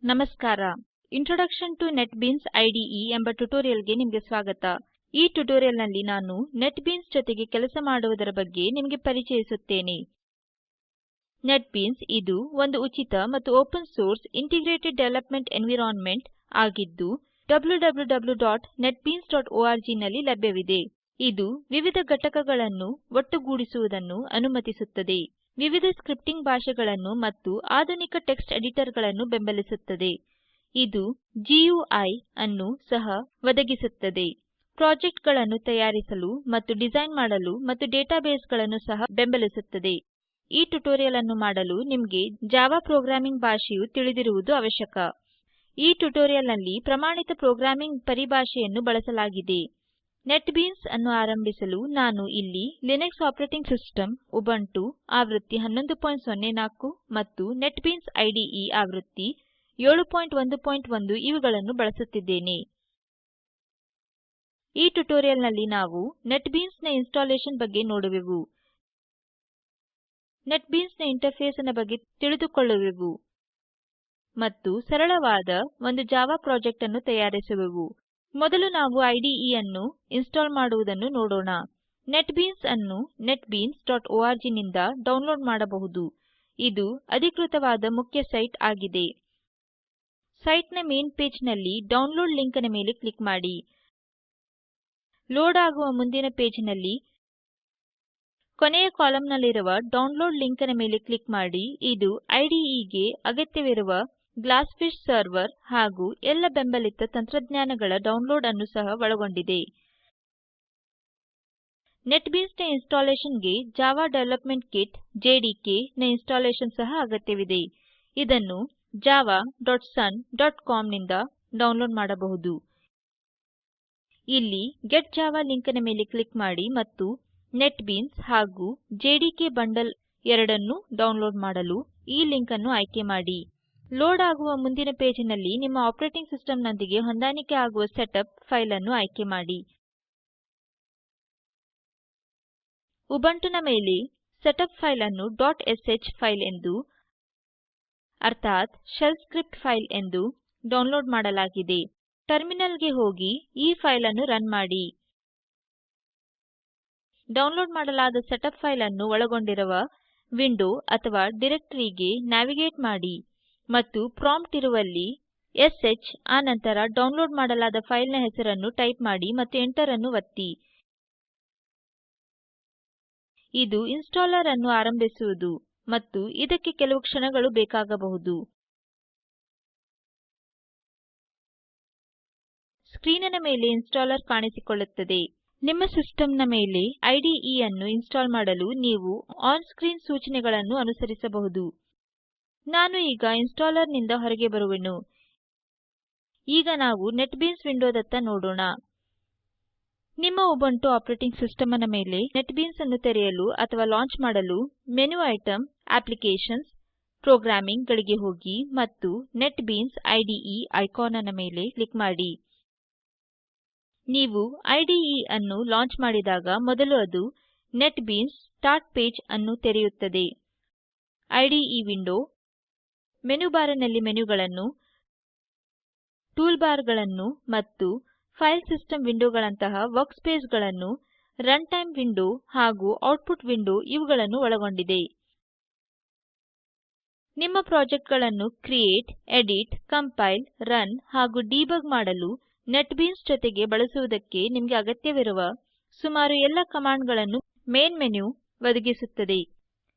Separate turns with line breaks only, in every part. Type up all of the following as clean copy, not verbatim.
ನಮಸ್ಕಾರ. Introduction to ನೆಟ್ಬೀನ್ಸ್ IDE ಎಂಬ ಟ್ಯುಟೋರಿಯಲ್ಗೆ ನಿಮಗೆ ಸ್ವಾಗತ. ಈ ಟ್ಯುಟೋರಿಯಲ್ನಲ್ಲಿ ನಾನು ನೆಟ್ಬೀನ್ಸ್ ಜೊತೆಗೆ ಕೆಲಸ ಮಾಡುವುದರ ಬಗ್ಗೆ ನಿಮಗೆ ಪರಿಚಯಿಸುತ್ತೇನೆ. ನೆಟ್ಬೀನ್ಸ್ ಇದು ಒಂದು ಉಚಿತ ಮತ್ತು open source integrated development environment ಆಗಿದ್ದು www.netbeans.org ನಲ್ಲಿ ಲಭ್ಯವಿದೆ. ಇದು ವಿವಿಧ ಘಟಕಗಳನ್ನು ಒಟ್ಟುಗೂಡಿಸುವುದನ್ನು ಅನುಮತಿಸುತ್ತದೆ. ವಿವಿಧ ಸ್ಕ್ರಿಪ್ಟಿಂಗ್ ಭಾಷೆಗಳನ್ನು ಮತ್ತು ಆಧುನಿಕ ಟೆಕ್ಸ್ಟ್ ಎಡಿಟರ್ಗಳನ್ನು ಬೆಂಬಲಿಸುತ್ತದೆ. ಇದು GUI ಅನ್ನು ಸಹ ಒದಗಿಸುತ್ತದೆ. ಪ್ರಾಜೆಕ್ಟ್ಗಳನ್ನು ತಯಾರಿಸಲು ಮತ್ತು ಡಿಸೈನ್ ಮಾಡಲು ಮತ್ತು ಡೇಟಾಬೇಸ್ಗಳನ್ನು ಸಹ ಬೆಂಬಲಿಸುತ್ತದೆ. ಈ ಟ್ಯುಟೋರಿಯಲ್ ಅನ್ನು ಮಾಡಲು ನಿಮಗೆ ಜಾವಾ ಪ್ರೋಗ್ರಾಮಿಂಗ್ ಭಾಷೆಯು ತಿಳಿದಿರುವುದು ಅವಶ್ಯಕ. ಈ ಟ್ಯುಟೋರಿಯಲ್ನಲ್ಲಿ ಪ್ರಮಾಣಿತ ಪ್ರೋಗ್ರಾಮಿಂಗ್ ಪರಿಭಾಷೆಯನ್ನು ಬಳಸಲಾಗಿದೆ. ನೆಟ್ಬೀನ್ಸ್ ಅನ್ನು ಆರಂಭಿಸಲು ನಾನು ಇಲ್ಲಿ ಲಿನಕ್ಸ್ ಆಪರೇಟಿಂಗ್ ಸಿಸ್ಟಮ್ ಉಬುಂಟು ಆವೃತ್ತಿ 1104 ಮತ್ತು ನೆಟ್ಬೀನ್ಸ್ IDE ಆವೃತ್ತಿ 711 ಇವುಗಳನ್ನು ಬಳಸುತ್ತಿದ್ದೇನೆ. ಈ ಟ್ಯುಟೋರಿಯಲ್ನಲ್ಲಿ ನಾವು ನೆಟ್ಬೀನ್ಸ್ನ ಇನ್ಸ್ಟಾಲೇಷನ್ ಬಗ್ಗೆ ನೋಡುವೆವು. ನೆಟ್ಬೀನ್ಸ್ನ ಇಂಟರ್ಫೇಸ್ ನ ಬಗ್ಗೆ ತಿಳಿದುಕೊಳ್ಳುವೆವು ಮತ್ತು ಸರಳವಾದ ಒಂದು ಜಾವಾ ಪ್ರಾಜೆಕ್ಟ್ ಅನ್ನು ತಯಾರಿಸುವೆವು. ಮೊದಲು ನಾವು IDE ಅನ್ನು ಇನ್ಸ್ಟಾಲ್ ಮಾಡುವುದನ್ನು ನೋಡೋಣ. ನೆಟ್ಬೀನ್ಸ್ ಅನ್ನು netbeans.org ನಿಂದ ಡೌನ್ಲೋಡ್ ಮಾಡಬಹುದು. ಇದು ಅಧಿಕೃತವಾದ ಮುಖ್ಯ ಸೈಟ್ ಆಗಿದೆ. ಸೈಟ್ನ ಮೇನ್ ಪೇಜ್ ನಲ್ಲಿ ಡೌನ್ಲೋಡ್ ಲಿಂಕ್ ನ ಮೇಲೆ ಕ್ಲಿಕ್ ಮಾಡಿ. ಲೋಡ್ ಆಗುವ ಮುಂದಿನ ಪೇಜ್ ನಲ್ಲಿ ಕೊನೆಯ ಕಾಲಂನಲ್ಲಿರುವ ಡೌನ್ಲೋಡ್ ಲಿಂಕ್ ನ ಮೇಲೆ ಕ್ಲಿಕ್ ಮಾಡಿ. ಇದು IDEಗೆ ಅಗತ್ಯವಿರುವ ಗ್ಲಾಸ್ಫಿಶ್ ಸರ್ವರ್ ಹಾಗೂ ಎಲ್ಲ ಬೆಂಬಲಿತ ತಂತ್ರಜ್ಞಾನಗಳ ಡೌನ್ಲೋಡ್ ಅನ್ನು ಸಹ ಒಳಗೊಂಡಿದೆ. ನೆಟ್ಬೀನ್ಸ್ನ ಇನ್ಸ್ಟಾಲೇಷನ್ಗೆ ಜಾವಾ ಡೆವಲಪ್ಮೆಂಟ್ ಕಿಟ್ JDK ನ ಇನ್ಸ್ಟಾಲೇಷನ್ ಸಹ ಅಗತ್ಯವಿದೆ. ಇದನ್ನು java.sun.com ನಿಂದ ಡೌನ್ಲೋಡ್ ಮಾಡಬಹುದು. ಇಲ್ಲಿ ಗೆಟ್ ಜಾವಾ ಲಿಂಕ್ ನ ಮೇಲೆ ಕ್ಲಿಕ್ ಮಾಡಿ ಮತ್ತು ನೆಟ್ಬೀನ್ಸ್ ಹಾಗೂ JDK ಬಂಡಲ್ ಎರಡನ್ನೂ ಡೌನ್ಲೋಡ್ ಮಾಡಲು ಈ ಲಿಂಕ್ ಅನ್ನು ಆಯ್ಕೆ ಮಾಡಿ. ಲೋಡ್ ಆಗುವ ಮುಂದಿನ ಪೇಜಿನಲ್ಲಿ ನಿಮ್ಮ ಆಪರೇಟಿಂಗ್ ಸಿಸ್ಟಂನೊಂದಿಗೆ ಹೊಂದಾಣಿಕೆ ಆಗುವ ಸೆಟಪ್ ಫೈಲ್ ಅನ್ನು ಆಯ್ಕೆ ಮಾಡಿ. ಉಬುಂಟುನ ಮೇಲೆ ಸೆಟಪ್ ಫೈಲ್ ಅನ್ನು .sh ಫೈಲ್ ಎಂದು ಅರ್ಥಾತ್ ಶೆಲ್ ಸ್ಕ್ರಿಪ್ಟ್ ಫೈಲ್ ಎಂದು ಡೌನ್ಲೋಡ್ ಮಾಡಲಾಗಿದೆ. ಟರ್ಮಿನಲ್ಗೆ ಹೋಗಿ ಈ ಫೈಲ್ ಅನ್ನು ರನ್ ಮಾಡಿ. ಡೌನ್ಲೋಡ್ ಮಾಡಲಾದ ಸೆಟಪ್ ಫೈಲ್ ಅನ್ನು ಒಳಗೊಂಡಿರುವ ವಿಂಡೋ ಅಥವಾ ಡೈರೆಕ್ಟರಿಗೆ ನ್ಯಾವಿಗೇಟ್ ಮಾಡಿ ಮತ್ತು ಪ್ರಾಂಪ್ಟ್ ಇರುವಲ್ಲಿ sh ಆನಂತರ ಡೌನ್ಲೋಡ್ ಮಾಡಲಾದ ಫೈಲ್ನ ಹೆಸರನ್ನು ಟೈಪ್ ಮಾಡಿ ಮತ್ತು ಎಂಟರ್ ಅನ್ನು ಒತ್ತಿ. ಇದು ಇನ್ಸ್ಟಾಲರ್ ಅನ್ನು ಆರಂಭಿಸುವುದು ಮತ್ತು ಇದಕ್ಕೆ ಕೆಲವು ಕ್ಷಣಗಳು ಬೇಕಾಗಬಹುದು. ಸ್ಕ್ರೀನಿನ ಮೇಲೆ ಇನ್ಸ್ಟಾಲರ್ ಕಾಣಿಸಿಕೊಳ್ಳುತ್ತದೆ. ನಿಮ್ಮ ಸಿಸ್ಟಂನ ಮೇಲೆ IDE ಅನ್ನು ಇನ್ಸ್ಟಾಲ್ ಮಾಡಲು ನೀವು ಆನ್ ಸ್ಕ್ರೀನ್ ಸೂಚನೆಗಳನ್ನು ಅನುಸರಿಸಬಹುದು. ನಾನು ಈಗ ಇನ್ಸ್ಟಾಲರ್ ನಿಂದ ಹೊರಗೆ ಬರುವೆನು. ಈಗ ನಾವು ನೆಟ್ಬೀನ್ಸ್ ವಿಂಡೋದತ್ತ ನೋಡೋಣ. ನಿಮ್ಮ ಉಬುಂಟು ಆಪರೇಟಿಂಗ್ ಸಿಸ್ಟಮ್ ನ ಮೇಲೆ ನೆಟ್ಬೀನ್ಸ್ ಅನ್ನು ತೆರೆಯಲು ಅಥವಾ ಲಾಂಚ್ ಮಾಡಲು ಮೆನು ಐಟಂ ಅಪ್ಲಿಕೇಶನ್ಸ್ ಪ್ರೋಗ್ರಾಮಿಂಗ್ ಗಳಿಗೆ ಹೋಗಿ ಮತ್ತು ನೆಟ್ಬೀನ್ಸ್ IDE ಐಕಾನ್ ನ ಮೇಲೆ ಕ್ಲಿಕ್ ಮಾಡಿ. ನೀವು IDE ಅನ್ನು ಲಾಂಚ್ ಮಾಡಿದಾಗ ಮೊದಲು ಅದು ನೆಟ್ಬೀನ್ಸ್ ಸ್ಟಾರ್ಟ್ ಪೇಜ್ ಅನ್ನು ತೆರೆಯುತ್ತದೆ. IDE ವಿಂಡೋ ಮೆನುಬಾರಿನಲ್ಲಿ ಮೆನುಗಳನ್ನು ಟೂಲ್ಬಾರ್ಗಳನ್ನು ಮತ್ತು ಫೈಲ್ ಸಿಸ್ಟಮ್ ವಿಂಡೋಗಳಂತಹ ವರ್ಕ್ಸ್ಪೇಸ್ಗಳನ್ನು ರನ್ ಟೈಮ್ ವಿಂಡೋ ಹಾಗೂ ಔಟ್ಪುಟ್ ವಿಂಡೋ ಇವುಗಳನ್ನು ಒಳಗೊಂಡಿದೆ. ನಿಮ್ಮ ಪ್ರಾಜೆಕ್ಟ್ಗಳನ್ನು ಕ್ರಿಯೇಟ್, ಎಡಿಟ್, ಕಂಪೈಲ್, ರನ್ ಹಾಗೂ ಡೀಬಗ್ ಮಾಡಲು ನೆಟ್ಬೀನ್ಸ್ ಜೊತೆಗೆ ಬಳಸುವುದಕ್ಕೆ ನಿಮಗೆ ಅಗತ್ಯವಿರುವ ಸುಮಾರು ಎಲ್ಲ ಕಮಾಂಡ್ಗಳನ್ನು ಮೇನ್ ಮೆನು ಒದಗಿಸುತ್ತದೆ.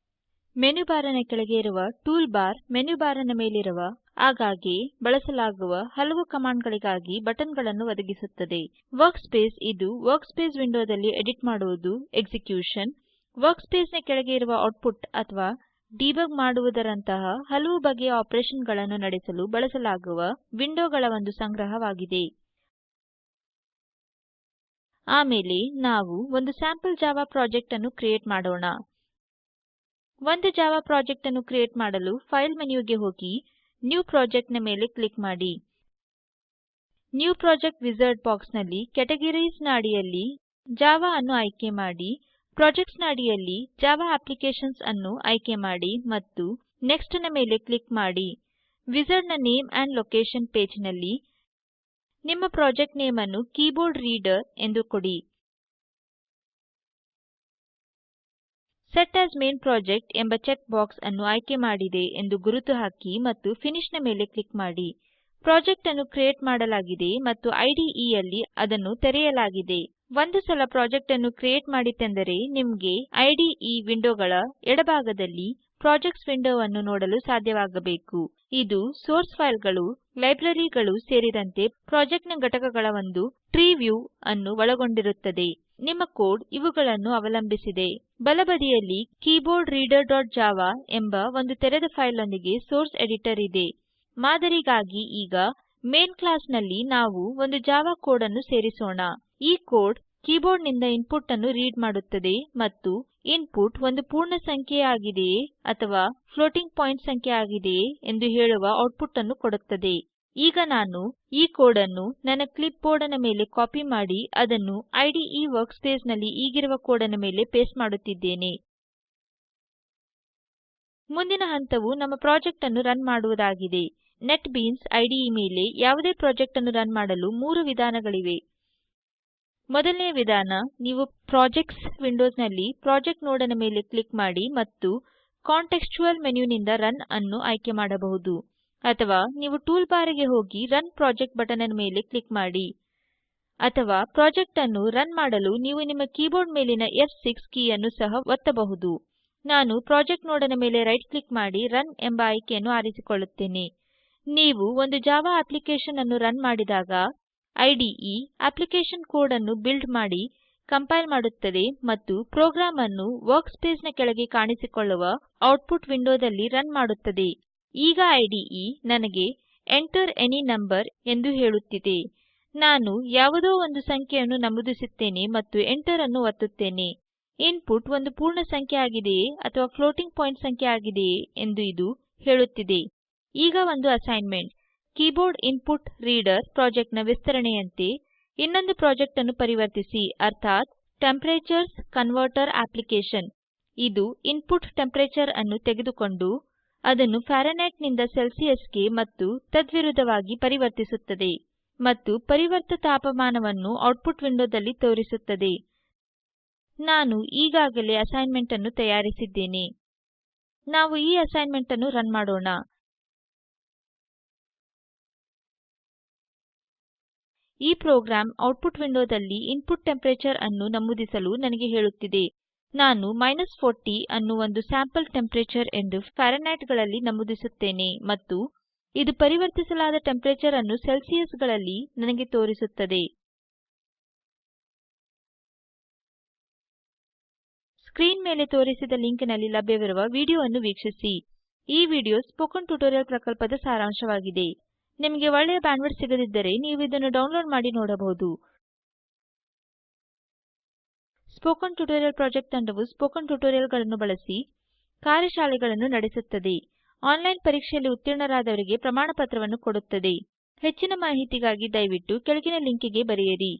ಮೆನುಬಾರಿನ ಕೆಳಗೆ ಇರುವ ಟೂಲ್ ಬಾರ್ ಮೆನುಬಾರಿನ ಮೇಲಿರುವ ಆಗಾಗ್ಗೆ ಬಳಸಲಾಗುವ ಹಲವು ಕಮಾಂಡ್ಗಳಿಗಾಗಿ ಬಟನ್ಗಳನ್ನು ಒದಗಿಸುತ್ತದೆ. ವರ್ಕ್ಸ್ಪೇಸ್ ಇದು ವರ್ಕ್ಸ್ಪೇಸ್ ವಿಂಡೋದಲ್ಲಿ ಎಡಿಟ್ ಮಾಡುವುದು ಎಕ್ಸಿಕ್ಯೂಷನ್, ವರ್ಕ್ಸ್ಪೇಸ್ನ ಕೆಳಗೆ ಇರುವ ಔಟ್ಪುಟ್ ಅಥವಾ ಡೀಬಗ್ ಮಾಡುವುದರಂತಹ ಹಲವು ಬಗೆಯ ಆಪರೇಷನ್ಗಳನ್ನು ನಡೆಸಲು ಬಳಸಲಾಗುವ ವಿಂಡೋಗಳ ಒಂದು ಸಂಗ್ರಹವಾಗಿದೆ. ಆಮೇಲೆ ನಾವು ಒಂದು ಸ್ಯಾಂಪಲ್ ಜಾವಾ ಪ್ರಾಜೆಕ್ಟ್ ಅನ್ನು ಕ್ರಿಯೇಟ್ ಮಾಡೋಣ. ಒಂದು ಜಾವಾ ಪ್ರಾಜೆಕ್ಟ್ ಅನ್ನು ಕ್ರಿಯೇಟ್ ಮಾಡಲು ಫೈಲ್ ಮೆನುಗೆ ಹೋಗಿ ನ್ಯೂ ಪ್ರಾಜೆಕ್ಟ್ ನ ಮೇಲೆ ಕ್ಲಿಕ್ ಮಾಡಿ. ನ್ಯೂ ಪ್ರಾಜೆಕ್ಟ್ ವಿಜಾರ್ಡ್ ಬಾಕ್ಸ್ ನಲ್ಲಿ ಕ್ಯಾಟಗರೀಸ್ ನ ಅಡಿಯಲ್ಲಿ ಜಾವಾ ಅನ್ನು ಆಯ್ಕೆ ಮಾಡಿ. ಪ್ರಾಜೆಕ್ಟ್ಸ್ ನ ಅಡಿಯಲ್ಲಿ ಜಾವಾ ಅಪ್ಲಿಕೇಶನ್ಸ್ ಅನ್ನು ಆಯ್ಕೆ ಮಾಡಿ ಮತ್ತು ನೆಕ್ಸ್ಟ್ ನ ಮೇಲೆ ಕ್ಲಿಕ್ ಮಾಡಿ. ವಿಜಾರ್ಡ್ನ ನೇಮ್ ಆಂಡ್ ಲೊಕೇಶನ್ ಪೇಜ್ನಲ್ಲಿ ನಿಮ್ಮ ಪ್ರಾಜೆಕ್ಟ್ ನೇಮ್ ಅನ್ನು ಕೀಬೋರ್ಡ್ ರೀಡರ್ ಎಂದು ಕೊಡಿ. ಸೆಟ್ ಆಸ್ ಮೇನ್ ಪ್ರಾಜೆಕ್ಟ್ ಎಂಬ ಚೆಕ್ ಬಾಕ್ಸ್ ಅನ್ನು ಆಯ್ಕೆ ಮಾಡಿದೆ ಎಂದು ಗುರುತು ಹಾಕಿ ಮತ್ತು ಫಿನಿಶ್ ನ ಮೇಲೆ ಕ್ಲಿಕ್ ಮಾಡಿ. ಪ್ರಾಜೆಕ್ಟ್ ಅನ್ನು ಕ್ರಿಯೇಟ್ ಮಾಡಲಾಗಿದೆ ಮತ್ತು IDE ಯಲ್ಲಿ ಅದನ್ನು ತೆರೆಯಲಾಗಿದೆ. ಒಂದು ಸಲ ಪ್ರಾಜೆಕ್ಟ್ ಅನ್ನು ಕ್ರಿಯೇಟ್ ಮಾಡಿತೆಂದರೆ ನಿಮಗೆ IDE ವಿಂಡೋಗಳ ಎಡಭಾಗದಲ್ಲಿ ಪ್ರಾಜೆಕ್ಟ್ಸ್ ವಿಂಡೋವನ್ನು ನೋಡಲು ಸಾಧ್ಯವಾಗಬೇಕು. ಇದು ಸೋರ್ಸ್ ಫೈಲ್ಗಳು, ಲೈಬ್ರರಿಗಳು ಸೇರಿದಂತೆ ಪ್ರಾಜೆಕ್ಟ್ನ ಘಟಕಗಳ ಒಂದು ಟ್ರೀ ವ್ಯೂ ಅನ್ನು ಒಳಗೊಂಡಿರುತ್ತದೆ. ನಿಮ್ಮ ಕೋಡ್ ಇವುಗಳನ್ನು ಅವಲಂಬಿಸಿದೆ. ಬಲಬದಿಯಲ್ಲಿ ಕೀಬೋರ್ಡ್ ರೀಡರ್ ಡಾಟ್ ಜಾವಾ ಎಂಬ ಒಂದು ತೆರೆದ ಫೈಲ್ನೊಂದಿಗೆ ಸೋರ್ಸ್ ಎಡಿಟರ್ ಇದೆ. ಮಾದರಿಗಾಗಿ ಈಗ ಮೇನ್ ಕ್ಲಾಸ್ನಲ್ಲಿ ನಾವು ಒಂದು ಜಾವಾ ಕೋಡ್ ಅನ್ನು ಸೇರಿಸೋಣ. ಈ ಕೋಡ್ ಕೀಬೋರ್ಡ್ನಿಂದ ಇನ್ಪುಟ್ ಅನ್ನು ರೀಡ್ ಮಾಡುತ್ತದೆ ಮತ್ತು ಇನ್ಪುಟ್ ಒಂದು ಪೂರ್ಣ ಸಂಖ್ಯೆಯಾಗಿದೆಯೇ ಅಥವಾ ಫ್ಲೋಟಿಂಗ್ ಪಾಯಿಂಟ್ ಸಂಖ್ಯೆಯಾಗಿದೆಯೇ ಎಂದು ಹೇಳುವ ಔಟ್ಪುಟ್ ಅನ್ನು ಕೊಡುತ್ತದೆ. ಈಗ ನಾನು ಈ ಕೋಡ್ ಅನ್ನು ನನ್ನ ಕ್ಲಿಪ್ಬೋರ್ಡ್ ಮೇಲೆ ಕಾಪಿ ಮಾಡಿ ಅದನ್ನು IDE ವರ್ಕ್ಸ್ಪೇಸ್ ನಲ್ಲಿ ಈಗಿರುವ ಕೋಡ್ ಮೇಲೆ ಪೇಸ್ಟ್ ಮಾಡುತ್ತಿದ್ದೇನೆ. ಮುಂದಿನ ಹಂತವು ನಮ್ಮ ಪ್ರಾಜೆಕ್ಟ್ ಅನ್ನು ರನ್ ಮಾಡುವುದಾಗಿದೆ. ನೆಟ್ಬೀನ್ಸ್ IDE ಮೇಲೆ ಯಾವುದೇ ಪ್ರಾಜೆಕ್ಟ್ ಅನ್ನು ರನ್ ಮಾಡಲು 3 ವಿಧಾನಗಳಿವೆ. ಮೊದಲನೆಯ ವಿಧಾನ, ನೀವು ಪ್ರಾಜೆಕ್ಟ್ಸ್ ವಿಂಡೋಸ್ನಲ್ಲಿ ಪ್ರಾಜೆಕ್ಟ್ ನೋಡ್ ಮೇಲೆ ಕ್ಲಿಕ್ ಮಾಡಿ ಮತ್ತು ಕಾಂಟೆಕ್ಸ್ಚುಯಲ್ ಮೆನುವಿನಿಂದ ರನ್ ಅನ್ನು ಆಯ್ಕೆ ಮಾಡಬಹುದು. ಅಥವಾ ನೀವು ಟೂಲ್ ಬಾರಿಗೆ ಹೋಗಿ ರನ್ ಪ್ರಾಜೆಕ್ಟ್ ಬಟನ್ ಮೇಲೆ ಕ್ಲಿಕ್ ಮಾಡಿ. ಅಥವಾ ಪ್ರಾಜೆಕ್ಟ್ ಅನ್ನು ರನ್ ಮಾಡಲು ನೀವು ನಿಮ್ಮ ಕೀಬೋರ್ಡ್ ಮೇಲಿನ F6 ಕೀಯನ್ನು ಸಹ ಒತ್ತಬಹುದು. ನಾನು ಪ್ರಾಜೆಕ್ಟ್ ನೋಡ್ ಮೇಲೆ ರೈಟ್ ಕ್ಲಿಕ್ ಮಾಡಿ ರನ್ ಎಂಬ ಆಯ್ಕೆಯನ್ನು ಆರಿಸಿಕೊಳ್ಳುತ್ತೇನೆ. ನೀವು ಒಂದು ಜಾವಾ ಅಪ್ಲಿಕೇಶನ್ ಅನ್ನು ರನ್ ಮಾಡಿದಾಗ IDE ಅಪ್ಲಿಕೇಶನ್ ಕೋಡ್ ಅನ್ನು ಬಿಲ್ಡ್ ಮಾಡಿ ಕಂಪೈಲ್ ಮಾಡುತ್ತದೆ ಮತ್ತು ಪ್ರೋಗ್ರಾಂ ಅನ್ನು ವರ್ಕ್ಸ್ಪೇಸ್ ನ ಕೆಳಗೆ ಕಾಣಿಸಿಕೊಳ್ಳುವ ಔಟ್ಪುಟ್ ವಿಂಡೋದಲ್ಲಿ ರನ್ ಮಾಡುತ್ತದೆ. ಈಗ IDE ನನಗೆ ಎಂಟರ್ ಎನಿ ನಂಬರ್ ಎಂದು ಹೇಳುತ್ತಿದೆ. ನಾನು ಯಾವುದೋ ಒಂದು ಸಂಖ್ಯೆಯನ್ನು ನಮೂದಿಸುತ್ತೇನೆ ಮತ್ತು ಎಂಟರ್ ಅನ್ನು ಒತ್ತುತ್ತೇನೆ. ಇನ್ಪುಟ್ ಒಂದು ಪೂರ್ಣ ಸಂಖ್ಯೆಯಾಗಿದೆಯೇ ಅಥವಾ ಫ್ಲೋಟಿಂಗ್ ಪಾಯಿಂಟ್ ಸಂಖ್ಯೆಯಾಗಿದೆಯೇ ಎಂದು ಇದು ಹೇಳುತ್ತಿದೆ. ಈಗ ಒಂದು ಅಸೈನ್ಮೆಂಟ್. ಕೀಬೋರ್ಡ್ ಇನ್ಪುಟ್ ರೀಡರ್ ಪ್ರಾಜೆಕ್ಟ್ನ ವಿಸ್ತರಣೆಯಂತೆ ಇನ್ನೊಂದು ಪ್ರಾಜೆಕ್ಟ್ ಅನ್ನು ಪರಿವರ್ತಿಸಿ, ಅರ್ಥಾತ್ ಟೆಂಪರೇಚರ್ಸ್ ಕನ್ವರ್ಟರ್ ಅಪ್ಲಿಕೇಶನ್. ಇದು ಇನ್ಪುಟ್ ಟೆಂಪರೇಚರ್ ಅನ್ನು ತೆಗೆದುಕೊಂಡು ಅದನ್ನು ಫ್ಯಾರನ್ಹೀಟ್ ನಿಂದ ಸೆಲ್ಸಿಯಸ್ಗೆ ಮತ್ತು ತದ್ವಿರುದ್ಧವಾಗಿ ಪರಿವರ್ತಿಸುತ್ತದೆ ಮತ್ತು ಪರಿವರ್ತಿತ ತಾಪಮಾನವನ್ನು ಔಟ್ಪುಟ್ ವಿಂಡೋದಲ್ಲಿ ತೋರಿಸುತ್ತದೆ. ನಾನು ಈಗಾಗಲೇ ಅಸೈನ್ಮೆಂಟ್ ಅನ್ನು ತಯಾರಿಸಿದ್ದೇನೆ. ನಾವು ಈ ಅಸೈನ್ಮೆಂಟ್ ಅನ್ನು ರನ್ ಮಾಡೋಣ. ಈ ಪ್ರೋಗ್ರಾಂ ಔಟ್ಪುಟ್ ವಿಂಡೋದಲ್ಲಿ ಇನ್ಪುಟ್ ಟೆಂಪರೇಚರ್ ಅನ್ನು ನಮೂದಿಸಲು ನನಗೆ ಹೇಳುತ್ತಿದೆ. ನಾನು -40 ಅನ್ನು ಒಂದು ಸ್ಯಾಂಪಲ್ ಟೆಂಪರೇಚರ್ ಎಂದು ಫ್ಯಾರನ್ಹೀಟ್ ಗಳಲ್ಲಿ ನಮೂದಿಸುತ್ತೇನೆ ಮತ್ತು ಇದು ಪರಿವರ್ತಿಸಲಾದ ಟೆಂಪರೇಚರ್ ಅನ್ನು ಸೆಲ್ಸಿಯಸ್ ಗಳಲ್ಲಿ ನನಗೆ ತೋರಿಸುತ್ತದೆ. ಸ್ಕ್ರೀನ್ ಮೇಲೆ ತೋರಿಸಿದ ಲಿಂಕ್ ನಲ್ಲಿ ಲಭ್ಯವಿರುವ ವಿಡಿಯೋವನ್ನು ವೀಕ್ಷಿಸಿ. ಈ ವಿಡಿಯೋ ಸ್ಪೋಕನ್ ಟ್ಯುಟೋರಿಯಲ್ ಪ್ರಕಲ್ಪದ ಸಾರಾಂಶವಾಗಿದೆ. ನಿಮಗೆ ಒಳ್ಳೆಯ ಬ್ಯಾಂಡ್ವಿಡ್ತ್ ಸಿಗದಿದ್ದರೆ ನೀವು ಇದನ್ನು ಡೌನ್ಲೋಡ್ ಮಾಡಿ ನೋಡಬಹುದು. ಸ್ಪೋಕನ್ ಟ್ಯುಟೋರಿಯಲ್ ಪ್ರಾಜೆಕ್ಟ್ ತಂಡವು ಸ್ಪೋಕನ್ ಟ್ಯುಟೋರಿಯಲ್ಗಳನ್ನು ಬಳಸಿ ಕಾರ್ಯಶಾಲೆಗಳನ್ನು ನಡೆಸುತ್ತದೆ. ಆನ್ಲೈನ್ ಪರೀಕ್ಷೆಯಲ್ಲಿ ಉತ್ತೀರ್ಣರಾದವರಿಗೆ ಪ್ರಮಾಣಪತ್ರವನ್ನು ಕೊಡುತ್ತದೆ. ಹೆಚ್ಚಿನ ಮಾಹಿತಿಗಾಗಿ ದಯವಿಟ್ಟು ಕೆಳಗಿನ ಲಿಂಕ್ಗೆ ಬರೆಯಿರಿ.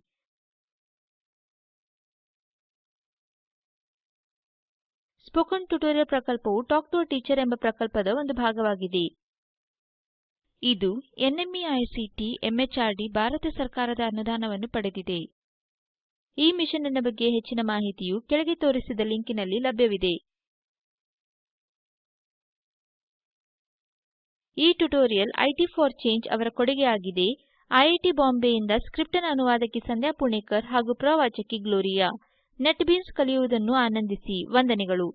ಸ್ಪೋಕನ್ ಟ್ಯುಟೋರಿಯಲ್ ಪ್ರಕಲ್ಪವು ಟಾಕ್ ಟು ಅ ಟೀಚರ್ ಎಂಬ ಪ್ರಕಲ್ಪದ ಒಂದು ಭಾಗವಾಗಿದೆ. ಇದು NMEICT MHRD ಭಾರತ ಸರ್ಕಾರದ ಅನುದಾನವನ್ನು ಪಡೆದಿದೆ. ಈ ಮಿಷನ್ ಬಗ್ಗೆ ಹೆಚ್ಚಿನ ಮಾಹಿತಿಯು ಕೆಳಗೆ ತೋರಿಸಿದ ಲಿಂಕಿನಲ್ಲಿ ಲಭ್ಯವಿದೆ. ಈ ಟ್ಯುಟೋರಿಯಲ್ IT ಫಾರ್ ಚೇಂಜ್ ಅವರ ಕೊಡುಗೆಯಾಗಿದೆ. IIT ಬಾಂಬೆಯಿಂದ ಸ್ಕ್ರಿಪ್ಟ್ ಅನುವಾದಕಿ ಸಂಧ್ಯಾ ಪುಣೇಕರ್ ಹಾಗೂ ಪ್ರವಾಚಕಿ ಗ್ಲೋರಿಯಾ. ನೆಟ್ಬೀನ್ಸ್ ಕಲಿಯುವುದನ್ನು ಆನಂದಿಸಿ. ವಂದನೆಗಳು.